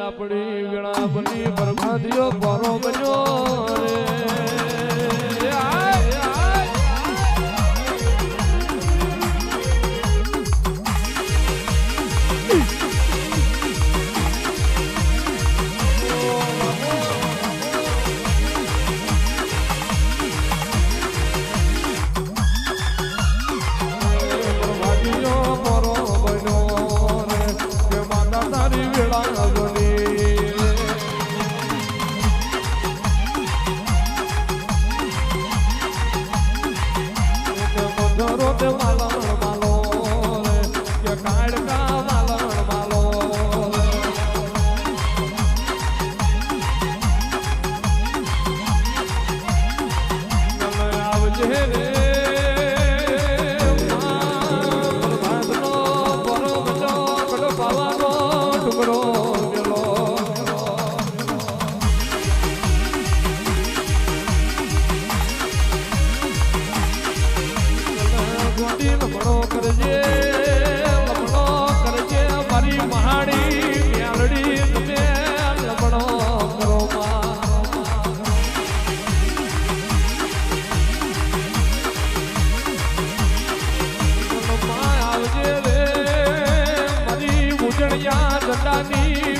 આપણી વીણા બની બરખાદિયો પરો બન્યો રે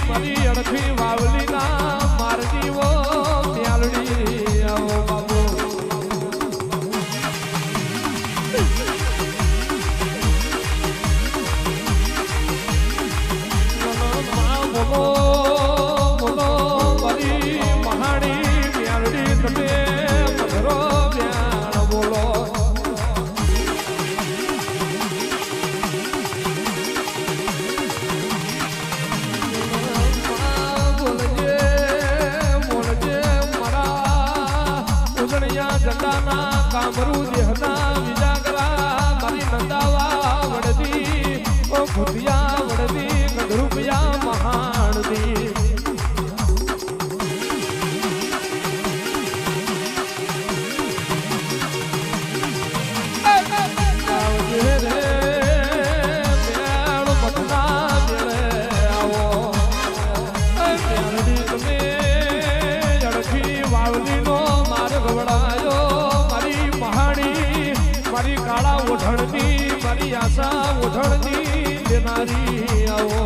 મારી અડખી વાવલી ના મારજી વો મ્યાલડી આવો બાબુ બોલો મારી મહાણી મ્યાલડી તમે પધરો મ્યાળ બોલો કામરૂ દેહના વિજાગરા મારી નંદાવા વડદી ઓ ભૂતિયા વડદી ગઢરૂપિયા મહાણદી મારી કાળા ઓઢણની મારી આશા ઓઢણની દેનારી આવો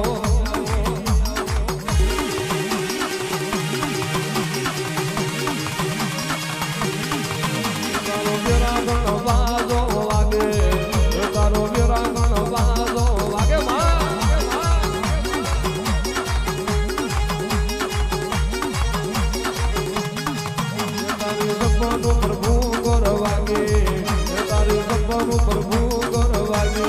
તારો વિરાગણ વાજો વાગે તારો વિરાગણ વાજો વાગે તારી સપનું પ્રભુ ગોર વાગે પ્રભુ ગોરવાગે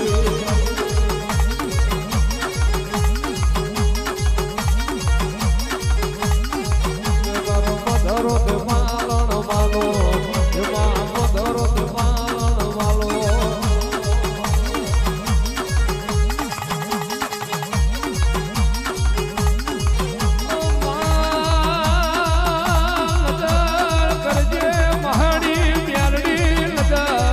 મધરો તે માલણ માલો એમાં મધરો તે માલણ માલો કરજે મહાડી મ્યાલડી નજર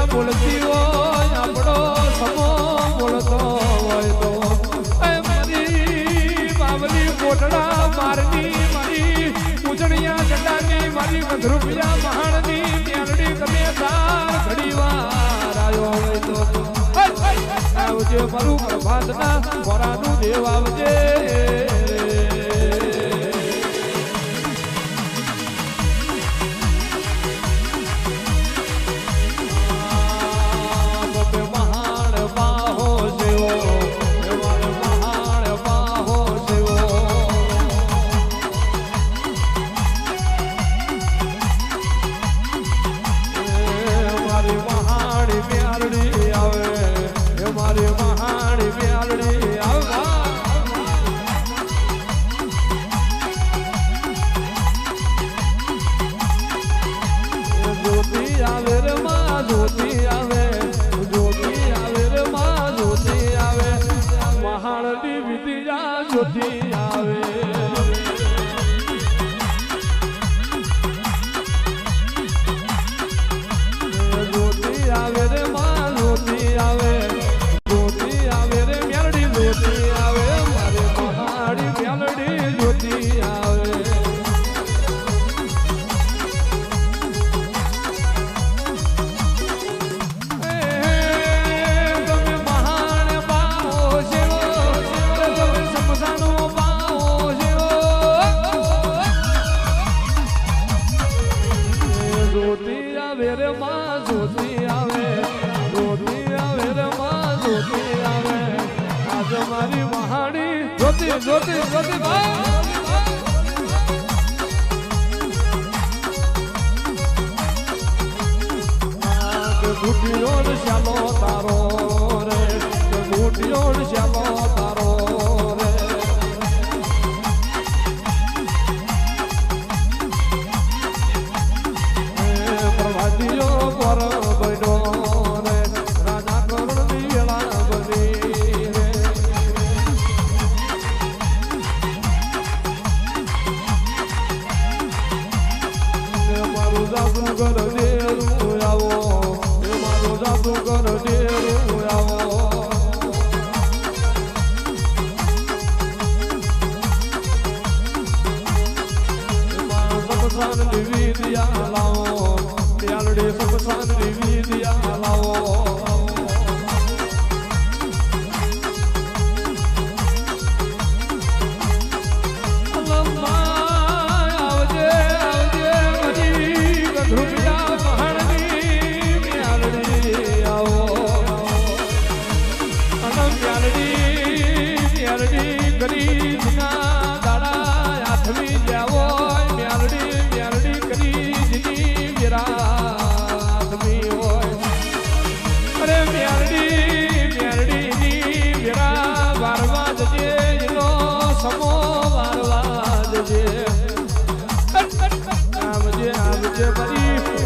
બોલતી હોય આપણો સમો બોલતો હોય તો મારી બાવલી કોટડા મારની મારી ઉજણિયા જટાની મારી ગધરૂપિયા મહાણની મ્યાલડી તમે સાર ઘડી વાર આવ્યો હોય તો આવજે મારું પ્રભાતના વરાનું દેવ આવજે જ્યોતિ આવે જ્યોતિ આવે રે માં જ્યોતિ આવે જોતી જોતી ભાઈ બુટિયો શ્યાલો તારો રે બુટિયો શ્યાલો તારો રે પ્રભાતિયો પર બડો રે રાજા કરુણ વેળા બની રે મારું જાદુ કર દેરું આવો જાદુ કર દેરું આવો સમસાન દેવી દિયા લાવો પ્યાલડી સમસાન દેવી દિયા લાવો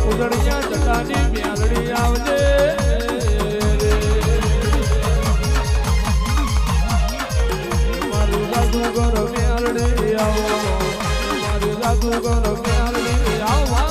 ઉજળિયા ચટાની મ્યાલડી આવજે મારું જાદુગર મ્યાલડી આવો મારું જાદુગર મ્યાલડી આવો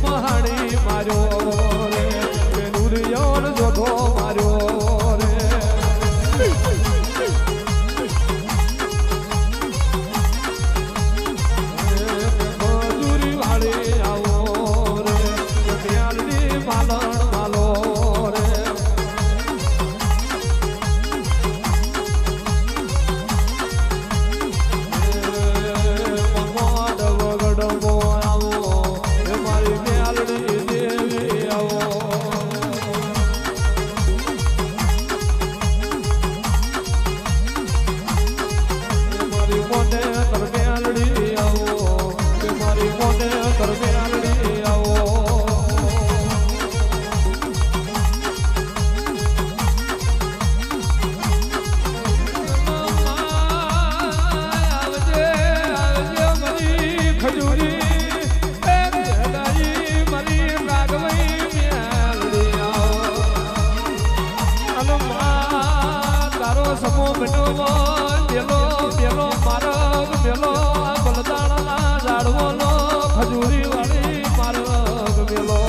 મહાણી માર્યો રે નુરિયો જોધો માર્યો રે મજૂરી વાળી આવો રે મ્યાલડી માલણ માલો રે મગડ વગડવો સમો બેટો પેલો પેલો મારગ પેલો બલદાણા ઝાડવાનો ખજૂરી વાળી મારગ પેલો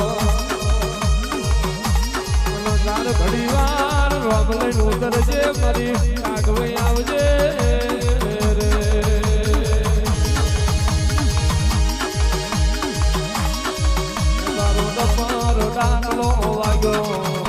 ચાર ઘડી વાર રોબ લઈને ઉતરજે મારી આગવે આવજે રે તારો ડફારો ડાકલો વાગ્યો